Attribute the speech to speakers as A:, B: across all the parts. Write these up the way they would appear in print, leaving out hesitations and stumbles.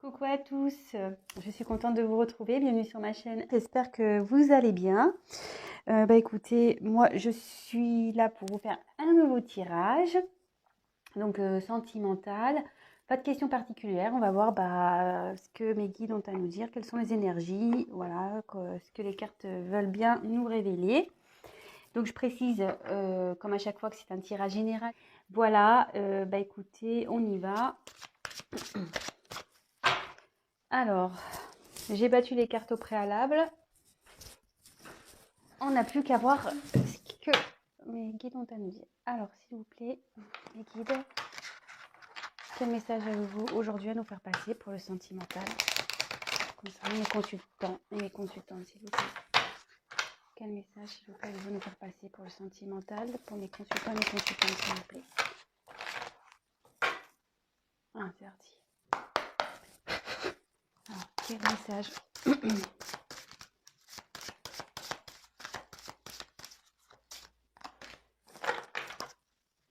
A: Coucou à tous, je suis contente de vous retrouver, bienvenue sur ma chaîne. J'espère que vous allez bien. Écoutez, moi je suis là pour vous faire un nouveau tirage, donc sentimental. Pas de questions particulières, on va voir ce que mes guides ont à nous dire, quelles sont les énergies, voilà, ce que les cartes veulent bien nous révéler. Donc je précise, comme à chaque fois, que c'est un tirage général. Voilà, écoutez, on y va. Alors, j'ai battu les cartes au préalable. On n'a plus qu'à voir ce que mes guides ont à nous dire. Alors, s'il vous plaît, mes guides, quel message avez-vous aujourd'hui à nous faire passer pour le sentimental concernant mes consultants et mes consultantes, s'il vous plaît. Quel message, s'il vous plaît, avez-vous nous faire passer pour le sentimental pour mes consultants et mes consultantes, s'il vous plaît. Ah, c'est parti. Alors, quel message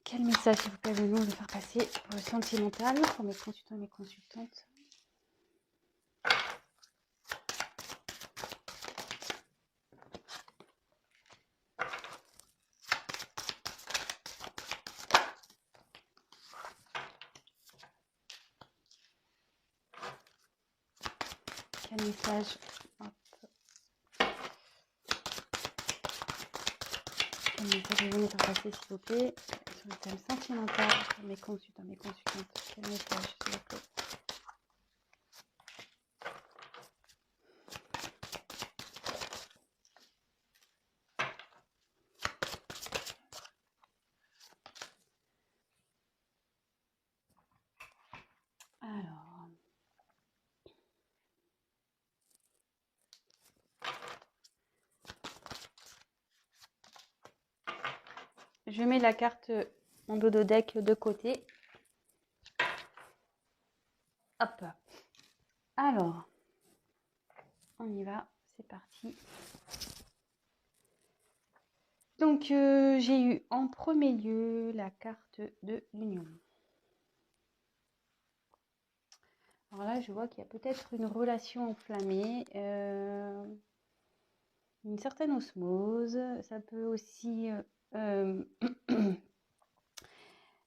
A: Quel message, s'il vous plaît, avez-vous nous faire passer pour le sentimental pour mes consultants et mes consultantes? Quel message? Hop. Quel message avez-vous nous faire passer, s'il vous plaît, sur le thème sentimental pour mes consultants, mes consultantes? Quel message, s'il vous plaît? Alors, je mets la carte, mon dodo deck de côté. Hop. Alors, on y va, c'est parti. Donc, j'ai eu en premier lieu la carte de l'union. Alors là, je vois qu'il y a peut-être une relation enflammée, une certaine osmose. Ça peut aussi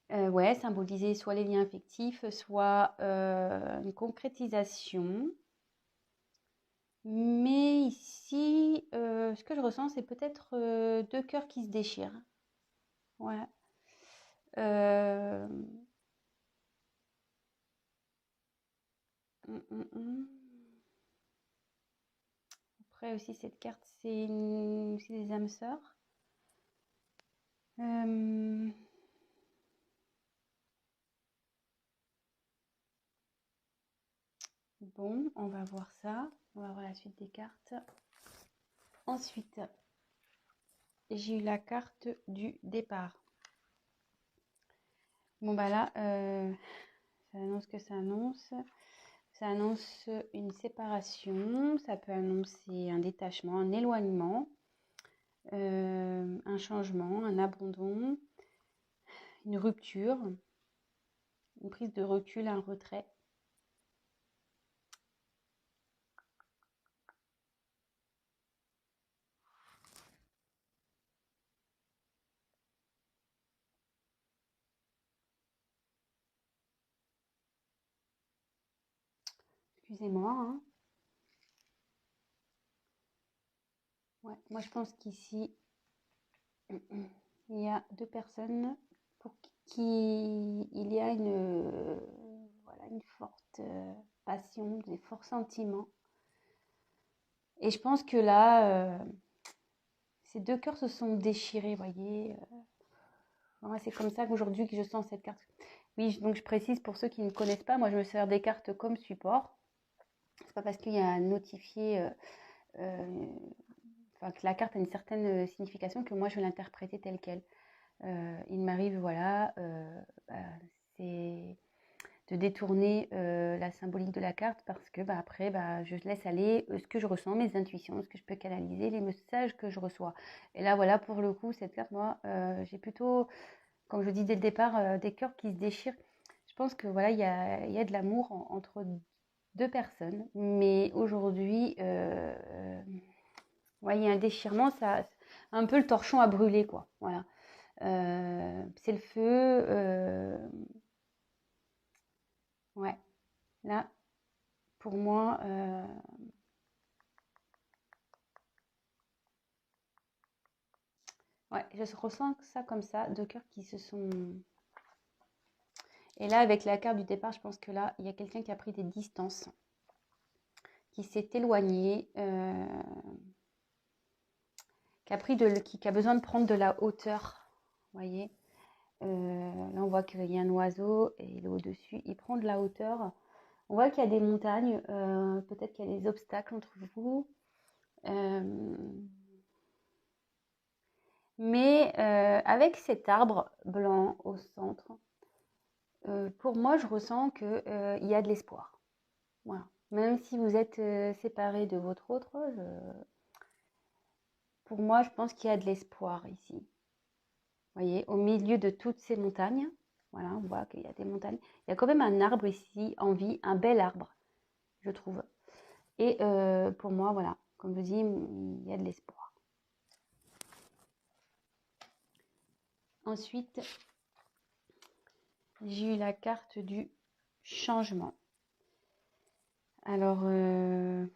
A: ouais, symboliser soit les liens affectifs, soit une concrétisation. Mais ici, ce que je ressens, c'est peut-être deux cœurs qui se déchirent. Ouais. Euh, Après aussi, cette carte, c'est des âmes sœurs. Bon, on va voir ça. On va voir la suite des cartes. Ensuite, j'ai eu la carte du départ. Bon, bah là, ça annonce que ça annonce. Ça annonce une séparation. Ça peut annoncer un détachement, un éloignement, un changement, un abandon, une rupture, une prise de recul, un retrait. Excusez-moi, hein. Ouais, moi, je pense qu'ici, il y a deux personnes pour qui il y a voilà, une forte passion, des forts sentiments. Et je pense que là, ces deux cœurs se sont déchirés, vous voyez. Moi, c'est comme ça qu'aujourd'hui que je sens cette carte. Oui, donc je précise pour ceux qui ne connaissent pas, moi je me sers des cartes comme support. C'est pas parce qu'il y a un notifié, enfin que la carte a une certaine signification que moi je vais l'interpréter telle quelle. Il m'arrive, voilà, c'est de détourner la symbolique de la carte parce que après, je laisse aller ce que je ressens, mes intuitions, ce que je peux canaliser, les messages que je reçois. Et là, voilà, pour le coup, cette carte, moi, j'ai plutôt, comme je dis dès le départ, des cœurs qui se déchirent. Je pense que voilà, il y a de l'amour entre 2 personnes. Mais aujourd'hui, ouais, il y a un déchirement, ça, un peu le torchon a brûlé, quoi. Voilà. C'est le feu. Ouais, là, pour moi, ouais, je ressens ça comme ça, 2 cœurs qui se sont. Et là, avec la carte du départ, je pense que là, il y a quelqu'un qui a pris des distances, qui s'est éloigné, qui a besoin de prendre de la hauteur. Vous voyez, là, on voit qu'il y a un oiseau et il est au-dessus. Il prend de la hauteur. On voit qu'il y a des montagnes, peut-être qu'il y a des obstacles entre vous. Mais avec cet arbre blanc au centre, pour moi, je ressens qu'il y a de l'espoir. Voilà. Même si vous êtes séparés de votre autre, pour moi, je pense qu'il y a de l'espoir ici. Vous voyez, au milieu de toutes ces montagnes, voilà, on voit qu'il y a des montagnes. Il y a quand même un arbre ici en vie, un bel arbre, je trouve. Et pour moi, voilà, comme je dis, il y a de l'espoir. Ensuite, j'ai eu la carte du changement. Alors, là,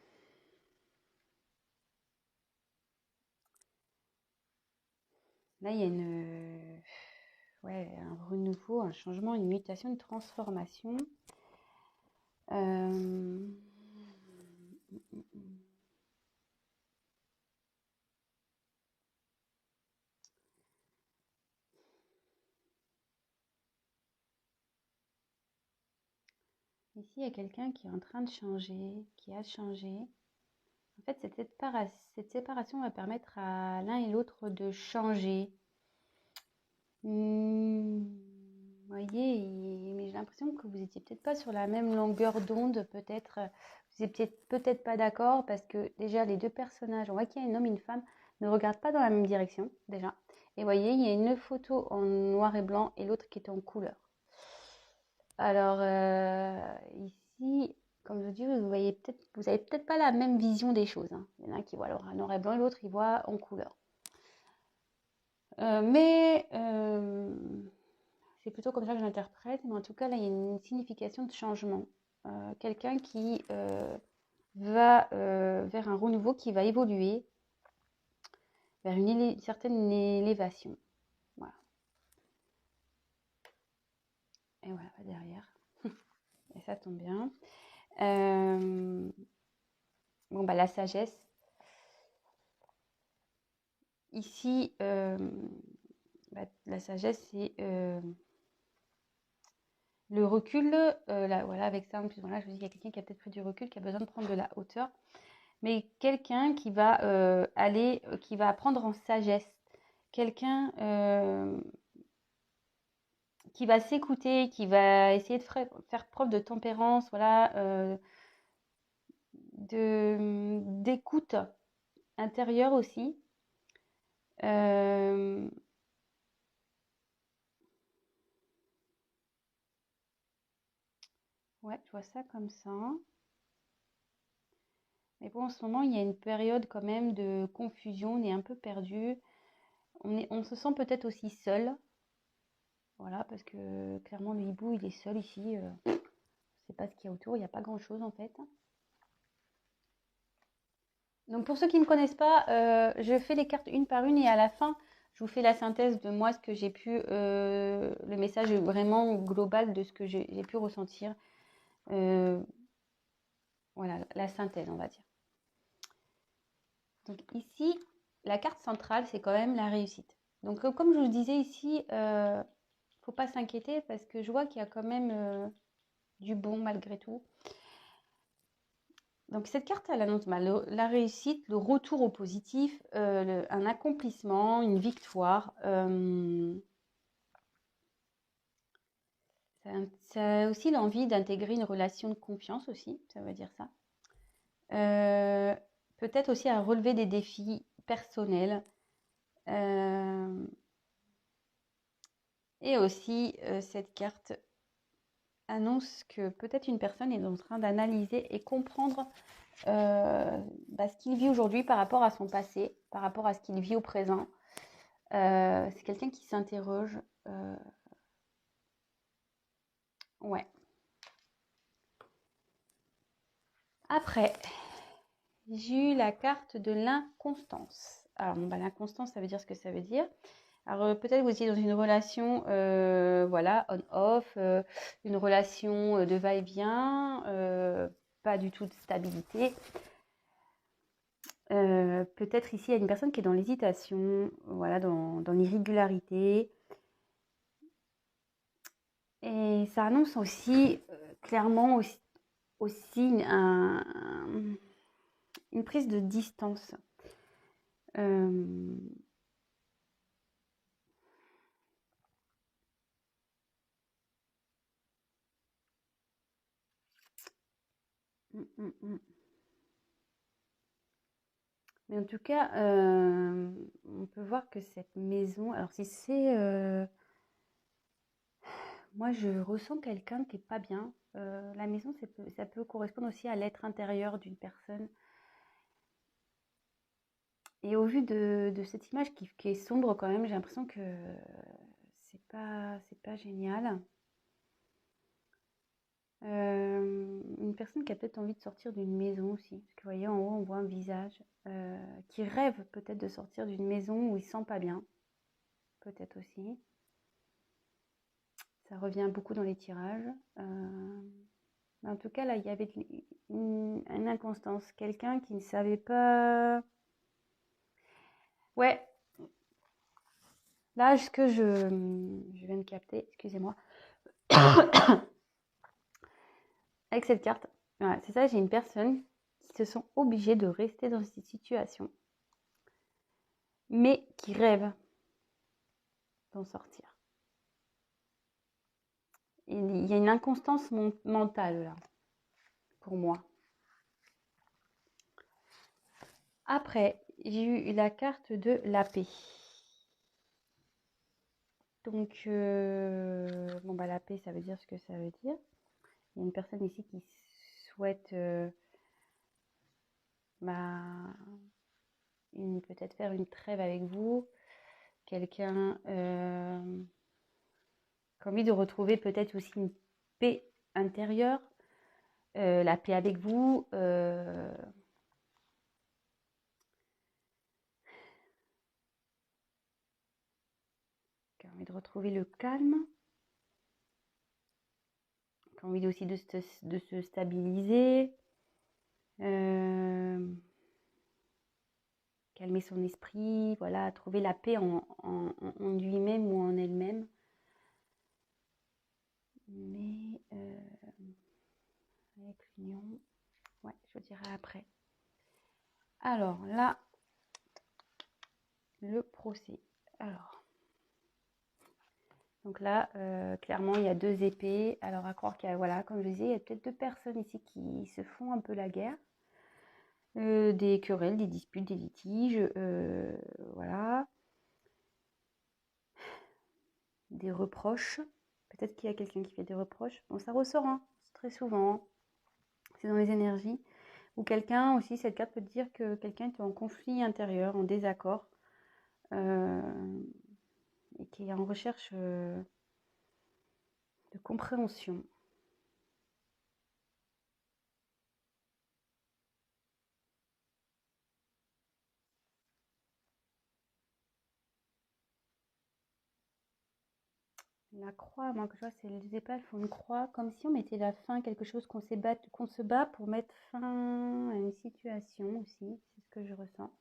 A: il y a ouais, un renouveau, un changement, une mutation, une transformation. Ici, il y a quelqu'un qui est en train de changer, qui a changé. En fait, cette séparation va permettre à l'un et l'autre de changer. Vous voyez, mais j'ai l'impression que vous n'étiez peut-être pas sur la même longueur d'onde, peut-être. Vous n'étiez peut-être pas d'accord parce que déjà, les 2 personnages, on voit qu'il y a un homme et une femme, ne regardent pas dans la même direction, déjà. Et vous voyez, il y a une photo en noir et blanc et l'autre qui est en couleur. Alors, ici, comme je dis, vous avez peut-être pas la même vision des choses, hein. Il y en a un qui voit en noir et blanc et l'autre, il voit en couleur. Mais c'est plutôt comme ça que je l'interprète. Mais en tout cas, là, il y a une signification de changement. Quelqu'un qui va vers un renouveau, qui va évoluer vers une certaine élévation. Voilà. Et voilà, derrière. Et ça tombe bien. Bon, bah, la sagesse. Ici, bah, la sagesse, c'est le recul. Là, voilà, avec ça, en plus, voilà, je vous dis, il y a quelqu'un qui a peut-être pris du recul, qui a besoin de prendre de la hauteur. Mais quelqu'un qui va qui va apprendre en sagesse. Quelqu'un qui va s'écouter, qui va essayer de faire preuve de tempérance, voilà, d'écoute intérieure aussi. Ouais, je vois ça comme ça. Mais bon, en ce moment, il y a une période quand même de confusion, on est un peu perdu. On se sent peut-être aussi seul. Voilà, parce que clairement, le hibou, il est seul ici. Je ne sais pas ce qu'il y a autour, il n'y a pas grand-chose en fait. Donc pour ceux qui ne me connaissent pas, je fais les cartes une par une et à la fin, je vous fais la synthèse de moi, ce que j'ai pu, le message vraiment global de ce que j'ai pu ressentir. Voilà, la synthèse, on va dire. Donc ici, la carte centrale, c'est quand même la réussite. Donc comme je vous disais ici, il ne faut pas s'inquiéter parce que je vois qu'il y a quand même du bon malgré tout. Donc cette carte, elle annonce la réussite, le retour au positif, un accomplissement, une victoire. Ça a aussi l'envie d'intégrer une relation de confiance aussi, ça veut dire ça. Peut-être aussi à relever des défis personnels. Et aussi cette carte annonce que peut-être une personne est en train d'analyser et comprendre ce qu'il vit aujourd'hui par rapport à son passé, par rapport à ce qu'il vit au présent. C'est quelqu'un qui s'interroge. Ouais. Après, j'ai eu la carte de l'inconstance. Alors, l'inconstance, ça veut dire ce que ça veut dire. Alors, peut-être vous étiez dans une relation, voilà, on-off, une relation de va-et-vient, pas du tout de stabilité. Peut-être ici, il y a une personne qui est dans l'hésitation, voilà, dans l'irrégularité. Et ça annonce aussi, clairement, aussi une prise de distance. Mais en tout cas, on peut voir que cette maison, alors si c'est, moi je ressens quelqu'un qui est pas bien. La maison, ça peut correspondre aussi à l'être intérieur d'une personne. Et au vu de cette image qui est sombre quand même, j'ai l'impression que c'est pas génial. Une personne qui a peut-être envie de sortir d'une maison aussi. Parce que vous voyez, en haut, on voit un visage qui rêve peut-être de sortir d'une maison où il ne se sent pas bien. Peut-être aussi. Ça revient beaucoup dans les tirages. En tout cas, là, il y avait une inconstance. Quelqu'un qui ne savait pas... Ouais. Là, ce que je viens de capter, excusez-moi. Avec cette carte, voilà, c'est ça, j'ai une personne qui se sent obligée de rester dans cette situation, mais qui rêve d'en sortir. Et il y a une inconstance mentale là, pour moi. Après, j'ai eu la carte de la paix. Donc, la paix, ça veut dire ce que ça veut dire. Il y a une personne ici qui souhaite peut-être faire une trêve avec vous. Quelqu'un qui a envie de retrouver peut-être aussi une paix intérieure, la paix avec vous. Qui a envie de retrouver le calme. Qui a envie aussi de se stabiliser. Calmer son esprit, voilà, trouver la paix en lui-même ou en elle-même. Mais avec l'union, ouais, je dirais après. Alors là, le procès. Alors, donc là, clairement, il y a 2 épées. Alors à croire qu'il y a, voilà, comme je disais, il y a peut-être 2 personnes ici qui se font un peu la guerre. Des querelles, des disputes, des litiges, voilà. Des reproches. Peut-être qu'il y a quelqu'un qui fait des reproches. Bon, ça ressort, hein, très souvent. C'est dans les énergies. Ou quelqu'un aussi, cette carte peut dire que quelqu'un est en conflit intérieur, en désaccord, et qui est en recherche de compréhension. La croix, moi que je vois, c'est les épées font une croix, comme si on mettait la fin à quelque chose, qu'on se bat pour mettre fin à une situation aussi, c'est ce que je ressens.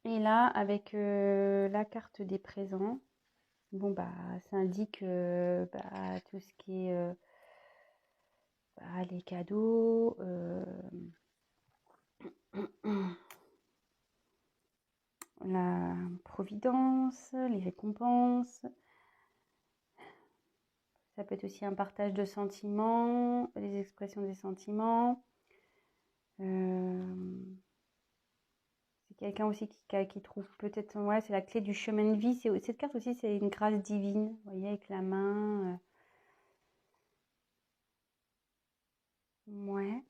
A: Et là, avec la carte des présents, bon ça indique tout ce qui est les cadeaux, la providence, les récompenses. Ça peut être aussi un partage de sentiments, les expressions des sentiments. C'est quelqu'un aussi qui trouve peut-être, ouais, c'est la clé du chemin de vie. Cette carte aussi, c'est une grâce divine, vous voyez, avec la main. Ouais.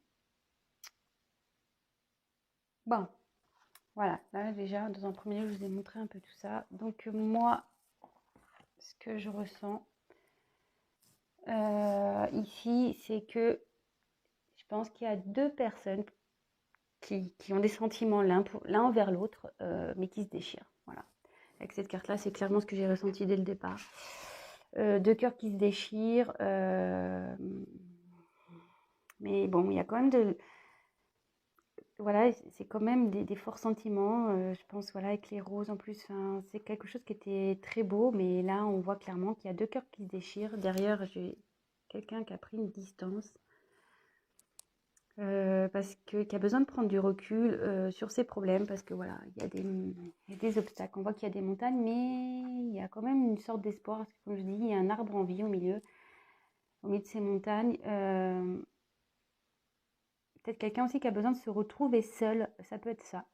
A: Bon, voilà. Là, déjà, dans un premier lieu, je vous ai montré un peu tout ça. Donc, moi, ce que je ressens ici, c'est que je pense qu'il y a deux personnes qui ont des sentiments l'un envers l'autre, mais qui se déchirent. Voilà. Avec cette carte-là, c'est clairement ce que j'ai ressenti dès le départ. Deux cœurs qui se déchirent. Mais bon, il y a quand même voilà, c'est quand même des forts sentiments. Je pense, voilà, avec les roses en plus, c'est quelque chose qui était très beau, mais là, on voit clairement qu'il y a deux cœurs qui se déchirent. Derrière, j'ai quelqu'un qui a pris une distance. Parce que qui a besoin de prendre du recul sur ses problèmes, parce que voilà, il y a des obstacles. On voit qu'il y a des montagnes, mais il y a quand même une sorte d'espoir. Parce que, comme je dis, il y a un arbre en vie au milieu de ces montagnes. Peut-être quelqu'un aussi qui a besoin de se retrouver seul, ça peut être ça.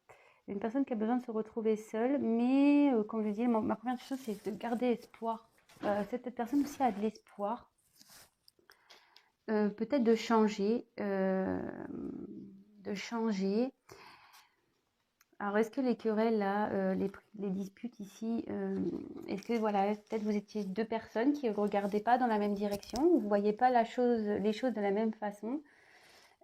A: Une personne qui a besoin de se retrouver seule, mais comme je dis, ma première chose, c'est de garder espoir. Cette personne aussi a de l'espoir. Peut-être de changer. Alors, est-ce que les querelles, là, les disputes ici, est-ce que, voilà, peut-être vous étiez deux personnes qui ne regardaient pas dans la même direction, vous ne voyez pas les choses de la même façon.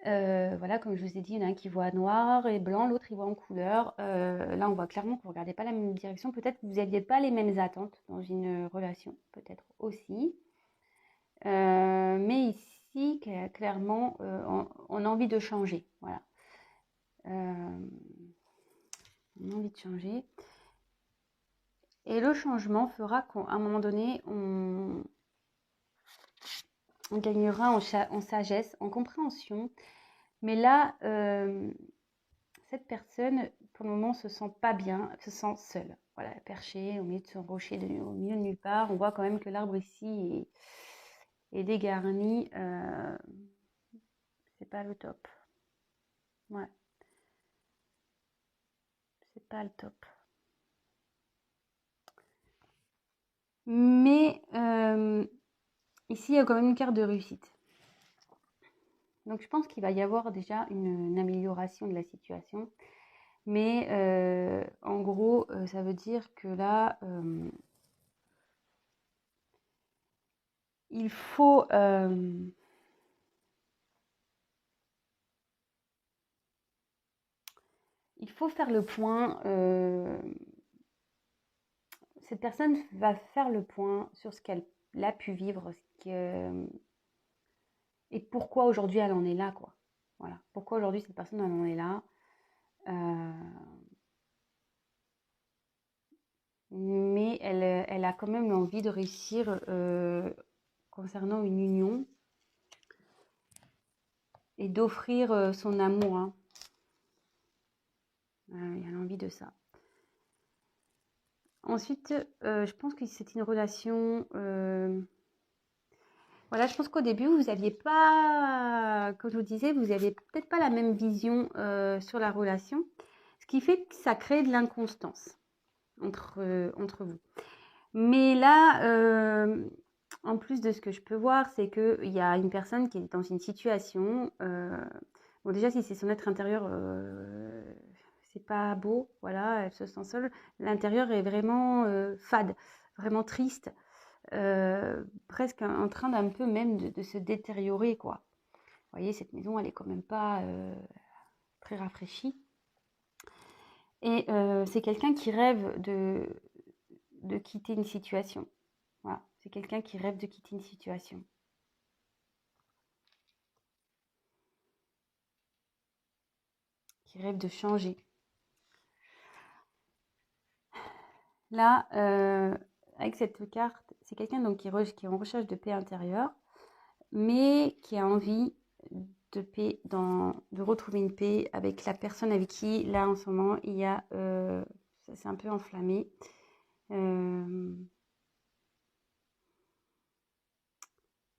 A: Voilà, comme je vous ai dit, il y en a un qui voit noir et blanc, l'autre il voit en couleur. Là, on voit clairement que vous ne regardez pas la même direction. Peut-être que vous n'aviez pas les mêmes attentes dans une relation, peut-être aussi. Mais ici, clairement, on a envie de changer. Voilà. On a envie de changer. Et le changement fera qu'à un moment donné, on gagnera en sagesse, en compréhension. Mais là, cette personne, pour le moment, se sent pas bien, se sent seule. Voilà, perchée au milieu de son rocher, au milieu de nulle part. On voit quand même que l'arbre ici est dégarni. C'est pas le top. Ouais, c'est pas le top. Mais ici, il y a quand même une carte de réussite. Donc, je pense qu'il va y avoir déjà une amélioration de la situation. Mais en gros, ça veut dire que là, il faut faire le point. Cette personne va faire le point sur ce qu'elle a pu vivre, et pourquoi aujourd'hui elle en est là, quoi. Voilà. Pourquoi aujourd'hui cette personne elle en est là. Mais elle a quand même l'envie de réussir concernant une union et d'offrir son amour. Hein. Elle a l'envie de ça. Ensuite, je pense que c'est une relation. Voilà, je pense qu'au début, vous n'aviez pas, comme je vous disais, vous n'aviez peut-être pas la même vision sur la relation, ce qui fait que ça crée de l'inconstance entre vous. Mais là, en plus de ce que je peux voir, c'est qu'il y a une personne qui est dans une situation. Bon, déjà, si c'est son être intérieur, c'est pas beau, voilà, elle se sent seule. L'intérieur est vraiment fade, vraiment triste. Presque en train d'un peu même de se détériorer, quoi. Vous voyez, cette maison, elle est quand même pas très rafraîchie. Et c'est quelqu'un qui rêve de quitter une situation. Voilà, c'est quelqu'un qui rêve de quitter une situation. Qui rêve de changer. Là, avec cette carte, c'est quelqu'un donc qui est en recherche de paix intérieure, mais qui a envie de paix, de retrouver une paix avec la personne avec qui, là, en ce moment, il y a... ça s'est un peu enflammé.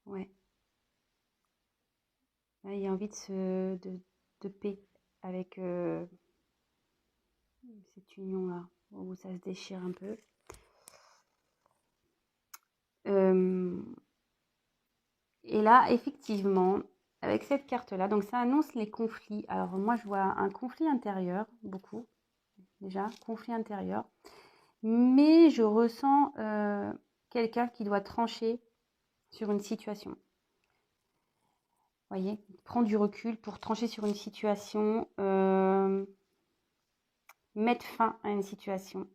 A: Ouais. Là, il y a envie de paix avec cette union-là, où ça se déchire un peu. Et là, effectivement, avec cette carte-là. Donc, ça annonce les conflits. Alors, moi, je vois un conflit intérieur, beaucoup, déjà, conflit intérieur. Mais je ressens quelqu'un qui doit trancher sur une situation. Vous voyez, prendre du recul pour trancher sur une situation, mettre fin à une situation.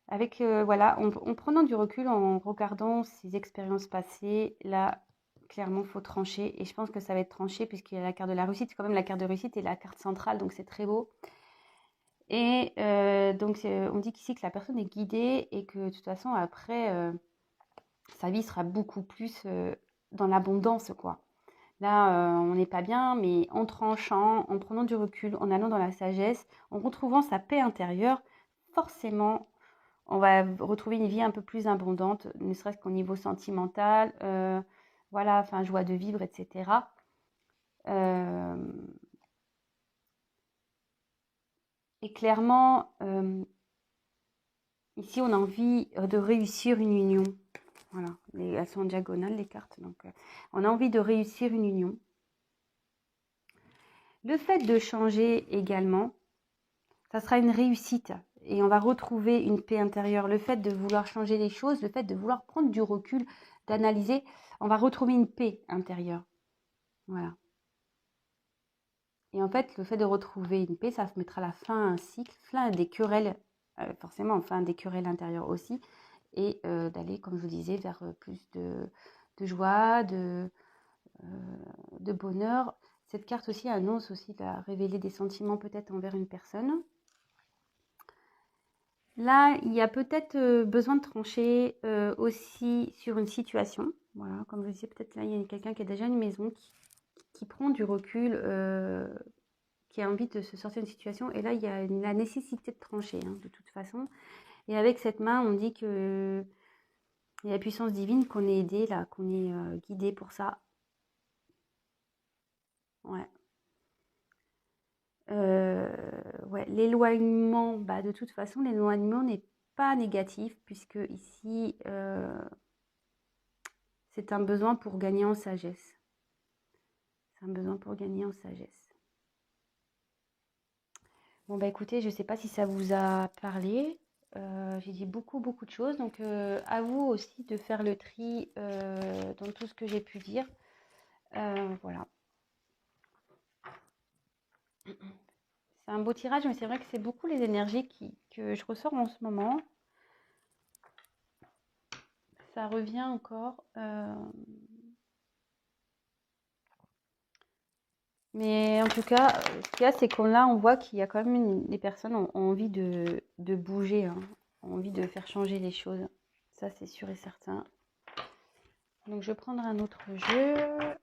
A: Avec, voilà, en prenant du recul, en regardant ses expériences passées, là, clairement, il faut trancher. Et je pense que ça va être tranché puisqu'il y a la carte de la réussite. C'est quand même la carte de réussite et la carte centrale, donc c'est très beau. Et donc, on dit qu'ici que la personne est guidée et que de toute façon, après, sa vie sera beaucoup plus dans l'abondance, quoi. Là, on n'est pas bien, mais en tranchant, en prenant du recul, en allant dans la sagesse, en retrouvant sa paix intérieure, forcément, on va retrouver une vie un peu plus abondante, ne serait-ce qu'au niveau sentimental, voilà, enfin, joie de vivre, etc. Et clairement, ici, on a envie de réussir une union. Voilà, elles sont en diagonale, les cartes. Donc, on a envie de réussir une union. Le fait de changer également, ça sera une réussite. Et on va retrouver une paix intérieure. Le fait de vouloir changer les choses, le fait de vouloir prendre du recul, d'analyser, on va retrouver une paix intérieure. Voilà. Et en fait, le fait de retrouver une paix, ça mettra la fin à un cycle, fin à des querelles, forcément, fin à des querelles intérieures aussi. Et d'aller, comme je vous disais, vers plus de joie, de bonheur. Cette carte aussi annonce aussi de révéler des sentiments peut-être envers une personne. Là, il y a peut-être besoin de trancher aussi sur une situation. Voilà, comme je disais, peut-être là, il y a quelqu'un qui a déjà une maison, qui prend du recul, qui a envie de se sortir d'une situation. Et là, il y a la nécessité de trancher, hein, de toute façon. Et avec cette main, on dit que il y a la puissance divine, qu'on est aidé, là, qu'on est guidé pour ça. Ouais. Ouais, l'éloignement, bah, de toute façon, l'éloignement n'est pas négatif, puisque ici, c'est un besoin pour gagner en sagesse. C'est un besoin pour gagner en sagesse. Bon, bah écoutez, je ne sais pas si ça vous a parlé. J'ai dit beaucoup, beaucoup de choses. Donc, à vous aussi de faire le tri dans tout ce que j'ai pu dire. Voilà. C'est un beau tirage, mais c'est vrai que c'est beaucoup les énergies que je ressors en ce moment. Ça revient encore. Mais en tout cas, ce qu'il y a, c'est qu'on là, on voit qu'il y a quand même les personnes ont envie de bouger, hein, ont envie de faire changer les choses. Ça, c'est sûr et certain. Donc, je vais prendre un autre jeu.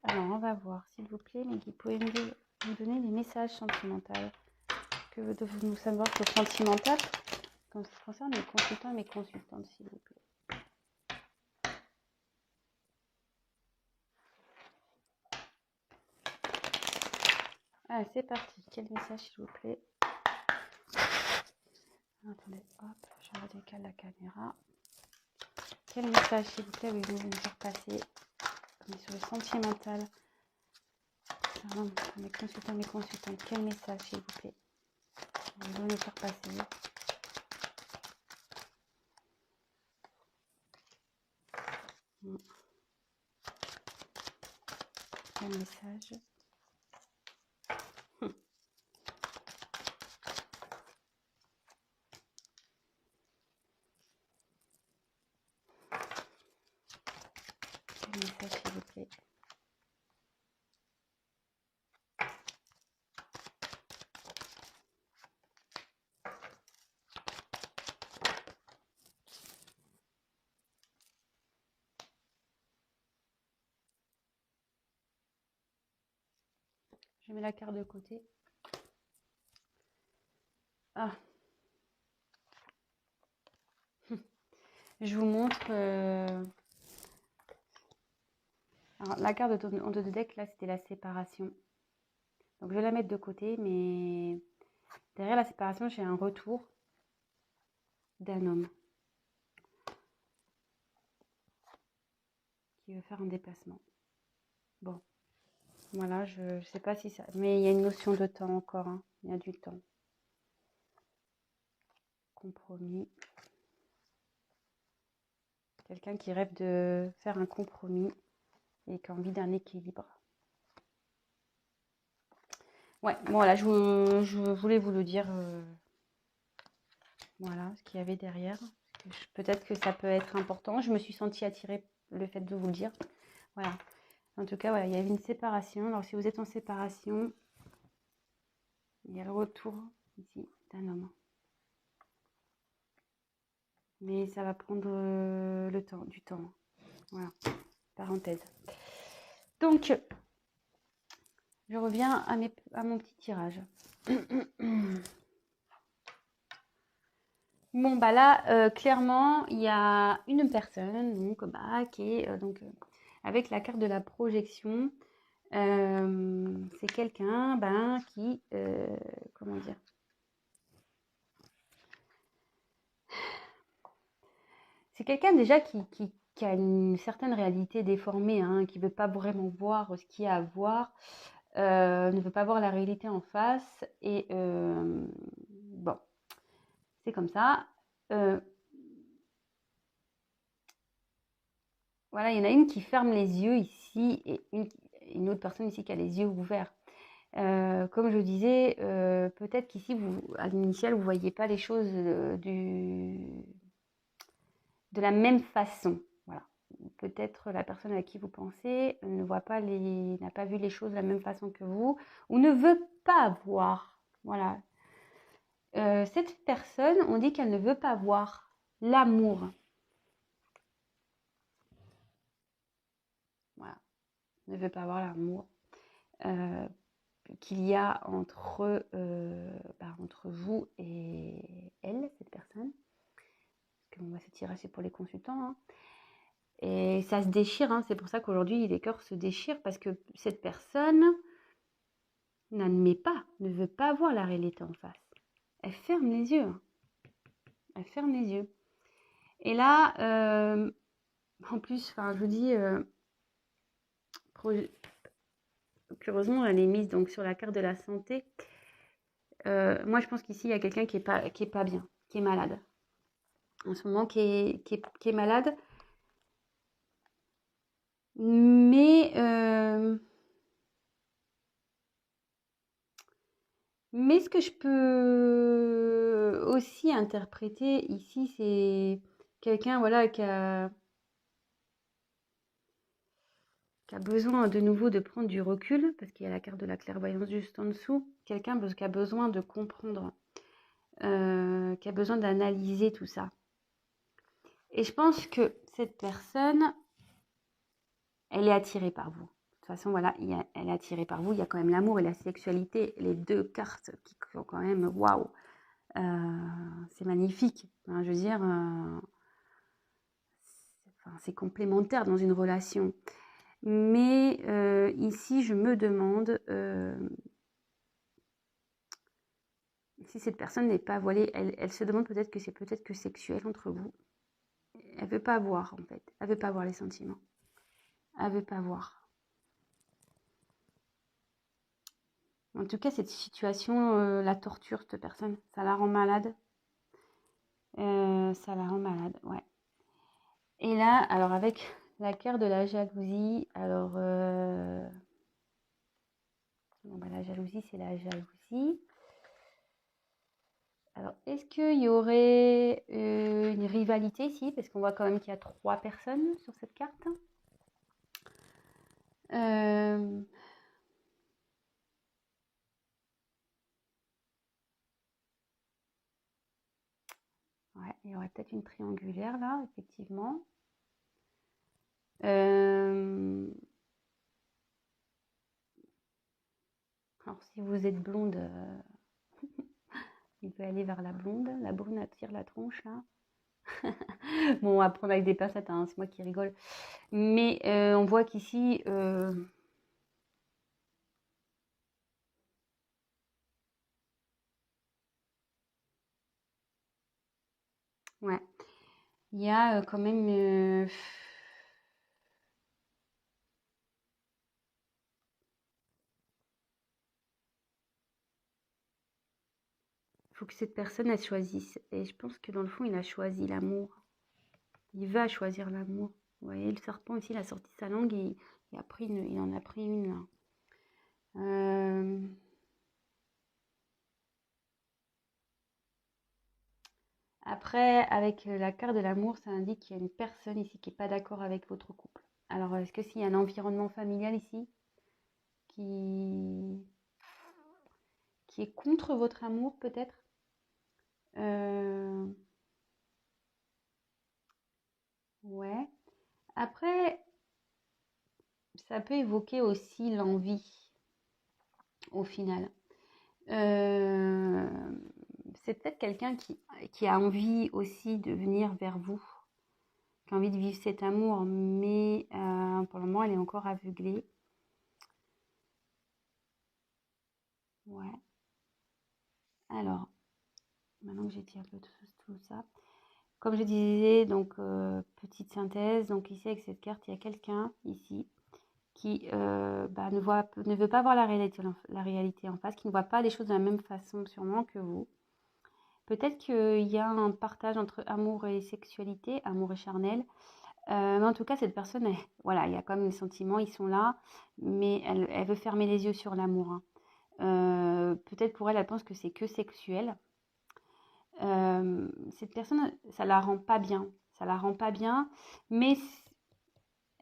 A: Alors, on va voir, s'il vous plaît, mais vous pouvez me donner des messages sentimentaux. Que devons-nous savoir sur le sentimental quand ça concerne mes consultants et mes consultantes, s'il vous plaît. Ah, c'est parti. Quel message, s'il vous plaît? Attendez, hop, je redécale la caméra. Quel message, s'il vous plaît, avez-vous nous faire passer? On est sur le sentimental. Mes consultants, mes consultantes, quel message, s'il vous plaît, avez-vous nous faire passer? Quel message? Quel message, s'il vous plaît? Je mets la carte de côté. Ah. Je vous montre. Alors, la carte en deux de deck, là, c'était la séparation. Donc, je vais la mettre de côté, mais derrière la séparation, j'ai un retour d'un homme qui veut faire un déplacement. Bon. Voilà, je ne sais pas si ça... Mais il y a une notion de temps encore, hein. Il y a du temps. Compromis. Quelqu'un qui rêve de faire un compromis et qui a envie d'un équilibre. Ouais, bon, voilà, je voulais vous le dire. Voilà, ce qu'il y avait derrière. Peut-être que ça peut être important. Je me suis sentie attirée le fait de vous le dire. Voilà. En tout cas, voilà, il y avait une séparation. Alors, si vous êtes en séparation, il y a le retour ici d'un homme. Mais ça va prendre du temps. Voilà, parenthèse. Donc, je reviens à mon petit tirage. Bon, bah là, clairement, il y a une personne donc, bah, qui est avec la carte de la projection. C'est quelqu'un qui, comment dire, c'est quelqu'un déjà qui a une certaine réalité déformée, hein, qui ne veut pas vraiment voir ce qu'il y a à voir, ne veut pas voir la réalité en face. Et bon, c'est comme ça. Voilà, il y en a une qui ferme les yeux ici et une autre personne ici qui a les yeux ouverts. Comme je disais, peut-être qu'ici, à l'initial, vous ne voyez pas les choses de la même façon. Voilà. Peut-être la personne à qui vous pensez n'a pas vu les choses de la même façon que vous, ou ne veut pas voir. Voilà. Cette personne, on dit qu'elle ne veut pas voir l'amour. Voilà. Ne veut pas voir l'amour qu'il y a entre vous et elle, cette personne. Parce que ce tirage, c'est pour les consultants. Hein. Et ça se déchire, hein. C'est pour ça qu'aujourd'hui, les cœurs se déchirent, parce que cette personne n'admet pas, ne veut pas voir la réalité en face. Elle ferme les yeux. Hein. Elle ferme les yeux. Et là, en plus, je vous dis, curieusement, elle est mise donc, sur la carte de la santé. Moi, je pense qu'ici, il y a quelqu'un qui est pas bien, qui est malade. En ce moment, qui est malade. Mais ce que je peux aussi interpréter ici, c'est quelqu'un voilà, qui a besoin de nouveau de prendre du recul, parce qu'il y a la carte de la clairvoyance juste en dessous. Quelqu'un qui a besoin de comprendre, qui a besoin d'analyser tout ça. Et je pense que cette personne, elle est attirée par vous. De toute façon, voilà, elle est attirée par vous. Il y a quand même l'amour et la sexualité, les deux cartes qui sont quand même waouh. C'est magnifique. Hein, je veux dire, c'est complémentaire dans une relation. Mais ici, je me demande si cette personne n'est pas voilée. Elle se demande peut-être que c'est peut-être que sexuel entre vous. Elle veut pas voir, en fait. Elle veut pas voir les sentiments. Elle veut pas voir. En tout cas, cette situation la torture, cette personne. Ça la rend malade. Ça la rend malade, ouais. Et là, alors avec la carte de la jalousie, alors la jalousie, c'est la jalousie. Alors, est-ce qu'il y aurait une rivalité ici? Parce qu'on voit quand même qu'il y a 3 personnes sur cette carte. Ouais, il y aurait peut-être une triangulaire là, effectivement. Alors, si vous êtes blonde, il peut aller vers la blonde. La brune attire la tronche là. Bon, on va prendre avec des pincettes, hein, c'est moi qui rigole. Mais on voit qu'ici, ouais, il y a quand même faut que cette personne, elle choisisse. Et je pense que dans le fond, il a choisi l'amour. Il va choisir l'amour. Vous voyez, le serpent ici, il a sorti sa langue et il en a pris une là. Après, avec la carte de l'amour, ça indique qu'il y a une personne ici qui n'est pas d'accord avec votre couple. Alors, est-ce que s'il y a un environnement familial ici qui est contre votre amour, peut-être? Ouais. Après, ça peut évoquer aussi l'envie, au final. C'est peut-être quelqu'un qui a envie aussi de venir vers vous, qui a envie de vivre cet amour, mais pour le moment, elle est encore aveuglée. Ouais. Alors, maintenant que j'ai dit un peu tout ça, comme je disais, donc petite synthèse, donc ici avec cette carte, il y a quelqu'un ici qui ne veut pas voir la réalité en face, qui ne voit pas les choses de la même façon sûrement que vous. Peut-être qu'il y a un partage entre amour et sexualité, amour et charnel. Mais en tout cas, cette personne, voilà, il y a quand même les sentiments, ils sont là, mais elle veut fermer les yeux sur l'amour, hein. Peut-être pour elle, elle pense que c'est que sexuel. Cette personne, ça la rend pas bien. Ça la rend pas bien, mais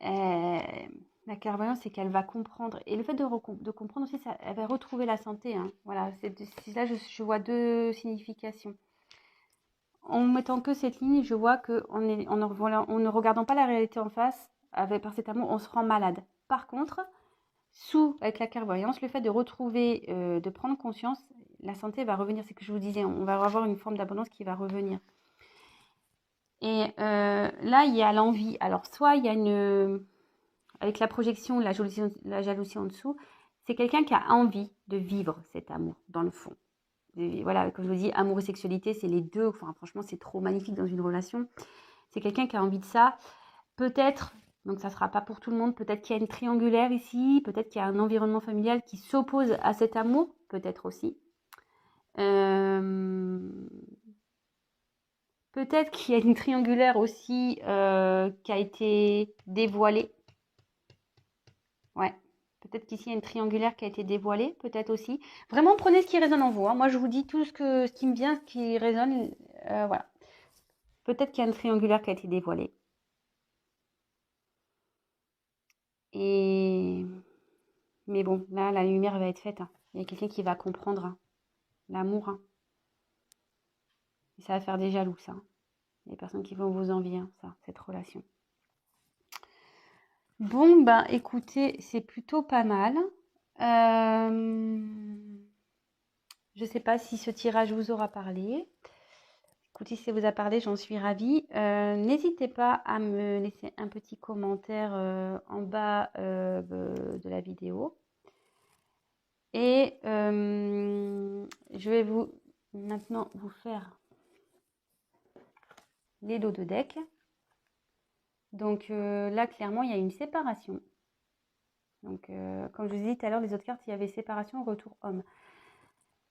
A: la clairvoyance, c'est qu'elle va comprendre. Et le fait de comprendre aussi, elle va retrouver la santé, hein. Voilà, là, je vois deux significations. En mettant que cette ligne, je vois qu'en ne regardant pas la réalité en face, par cet amour, on se rend malade. Par contre, avec la clairvoyance, le fait de retrouver, de prendre conscience, la santé va revenir. C'est ce que je vous disais, on va avoir une forme d'abondance qui va revenir. Et là, il y a l'envie. Alors, soit il y a avec la projection, la jalousie en dessous, c'est quelqu'un qui a envie de vivre cet amour, dans le fond. Et voilà, comme je vous dis, amour et sexualité, c'est les deux. Enfin, franchement, c'est trop magnifique dans une relation. C'est quelqu'un qui a envie de ça. Peut-être, donc ça ne sera pas pour tout le monde, peut-être qu'il y a une triangulaire ici, peut-être qu'il y a un environnement familial qui s'oppose à cet amour, peut-être aussi. Peut-être qu'il y a une triangulaire aussi qui a été dévoilée. Ouais. Peut-être qu'ici, il y a une triangulaire qui a été dévoilée, peut-être aussi. Vraiment, prenez ce qui résonne en vous, hein. Moi, je vous dis tout ce qui me vient, ce qui résonne. Voilà. Peut-être qu'il y a une triangulaire qui a été dévoilée. Mais bon, là, la lumière va être faite, hein. Il y a quelqu'un qui va comprendre, hein, l'amour, hein. Et ça va faire des jaloux, ça, hein. Les personnes qui vont vous envier, hein, ça, cette relation. Bon, ben, écoutez, c'est plutôt pas mal. Je sais pas si ce tirage vous aura parlé. Écoutez, si ça vous a parlé, j'en suis ravie. N'hésitez pas à me laisser un petit commentaire en bas de la vidéo. Et je vais maintenant vous faire les dos de deck. Donc là, clairement, il y a une séparation. Donc, comme je vous ai dit tout à l'heure, les autres cartes, il y avait séparation, retour homme.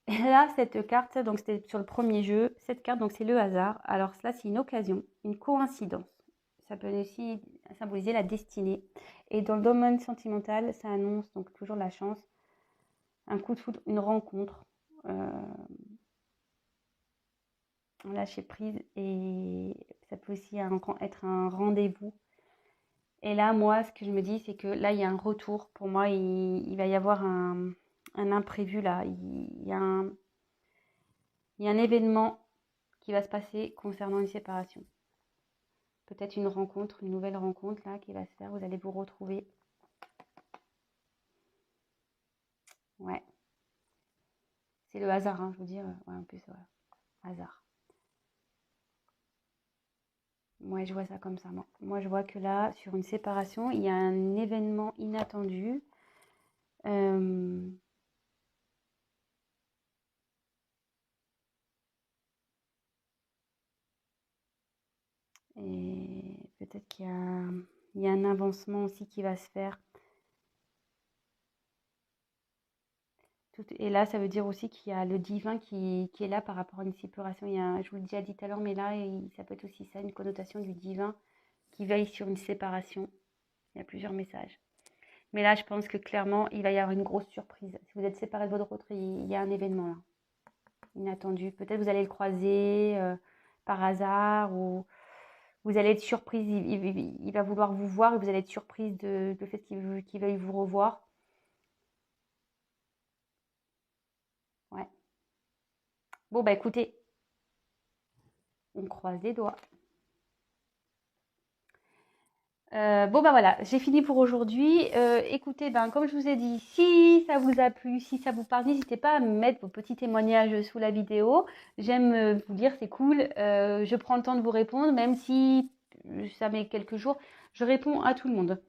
A: Et là, cette carte, donc c'était sur le premier jeu, cette carte, donc c'est le hasard. Alors cela, c'est une occasion, une coïncidence. Ça peut aussi symboliser la destinée. Et dans le domaine sentimental, ça annonce donc toujours la chance, un coup de foudre, une rencontre, lâcher prise. Et ça peut aussi être un rendez-vous. Et là, moi, ce que je me dis, c'est que là, il y a un retour. Pour moi, il va y avoir un imprévu là. Il y a un événement qui va se passer concernant une séparation. Peut-être une rencontre, une nouvelle rencontre là qui va se faire. Vous allez vous retrouver. Ouais. C'est le hasard, hein, je vous dis. Ouais, en plus, voilà. Hasard. Moi, je vois ça comme ça. Moi, je vois que là, sur une séparation, il y a un événement inattendu. Et peut-être qu'il y a un avancement aussi qui va se faire. Et là, ça veut dire aussi qu'il y a le divin qui est là par rapport à une séparation. Je vous l'ai déjà dit tout à l'heure, mais là, ça peut être aussi ça, une connotation du divin qui veille sur une séparation. Il y a plusieurs messages. Mais là, je pense que clairement, il va y avoir une grosse surprise. Si vous êtes séparés de votre autre, il y a un événement là, inattendu. Peut-être vous allez le croiser par hasard ou vous allez être surprise. Il va vouloir vous voir et vous allez être surprise de fait qu'il veuille vous revoir. Ouais. Bon, bah écoutez, on croise les doigts. Bon bah voilà, j'ai fini pour aujourd'hui. Écoutez, ben comme je vous ai dit, si ça vous a plu, si ça vous parle, n'hésitez pas à me mettre vos petits témoignages sous la vidéo. J'aime vous lire, c'est cool. Je prends le temps de vous répondre, même si ça met quelques jours. Je réponds à tout le monde.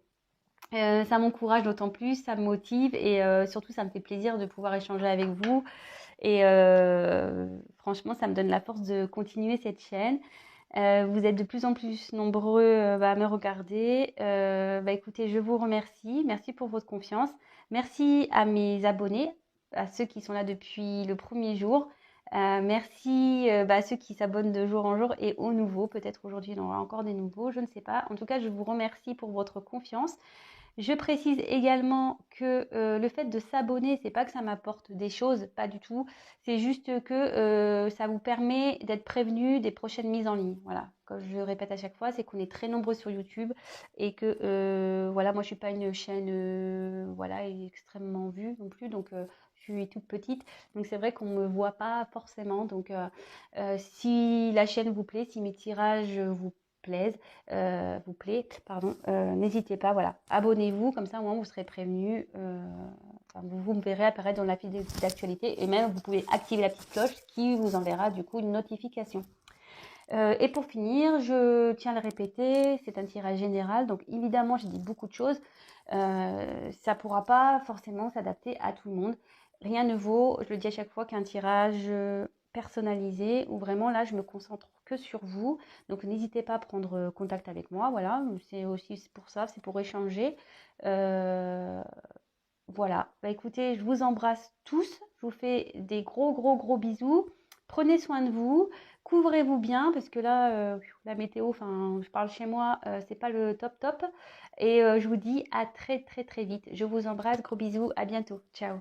A: Ça m'encourage d'autant plus, ça me motive et surtout ça me fait plaisir de pouvoir échanger avec vous. Et franchement, ça me donne la force de continuer cette chaîne. Vous êtes de plus en plus nombreux à me regarder. Écoutez, je vous remercie. Merci pour votre confiance. Merci à mes abonnés, à ceux qui sont là depuis le premier jour. Merci à ceux qui s'abonnent de jour en jour et aux nouveaux. Peut-être aujourd'hui, il y en aura encore des nouveaux, je ne sais pas. En tout cas, je vous remercie pour votre confiance. Je précise également que le fait de s'abonner, c'est pas que ça m'apporte des choses, pas du tout. C'est juste que ça vous permet d'être prévenu des prochaines mises en ligne. Voilà, comme je le répète à chaque fois, c'est qu'on est très nombreux sur YouTube et que voilà, moi je suis pas une chaîne voilà extrêmement vue non plus, donc je suis toute petite, donc c'est vrai qu'on me voit pas forcément. Donc si la chaîne vous plaît, si mes tirages vous plaît, pardon, n'hésitez pas, voilà, abonnez-vous, comme ça au moins vous serez prévenus, vous me verrez apparaître dans la file d'actualité et même vous pouvez activer la petite cloche qui vous enverra du coup une notification. Et pour finir, je tiens à le répéter, c'est un tirage général, donc évidemment j'ai dit beaucoup de choses, ça pourra pas forcément s'adapter à tout le monde. Rien ne vaut, je le dis à chaque fois, qu'un tirage personnalisé où vraiment là je me concentre que sur vous. Donc n'hésitez pas à prendre contact avec moi, voilà, c'est aussi pour ça, c'est pour échanger. Voilà, écoutez, je vous embrasse tous, je vous fais des gros bisous. Prenez soin de vous, couvrez-vous bien parce que là, la météo, enfin, je parle chez moi, c'est pas le top. Et je vous dis à très vite. Je vous embrasse, gros bisous, à bientôt. Ciao.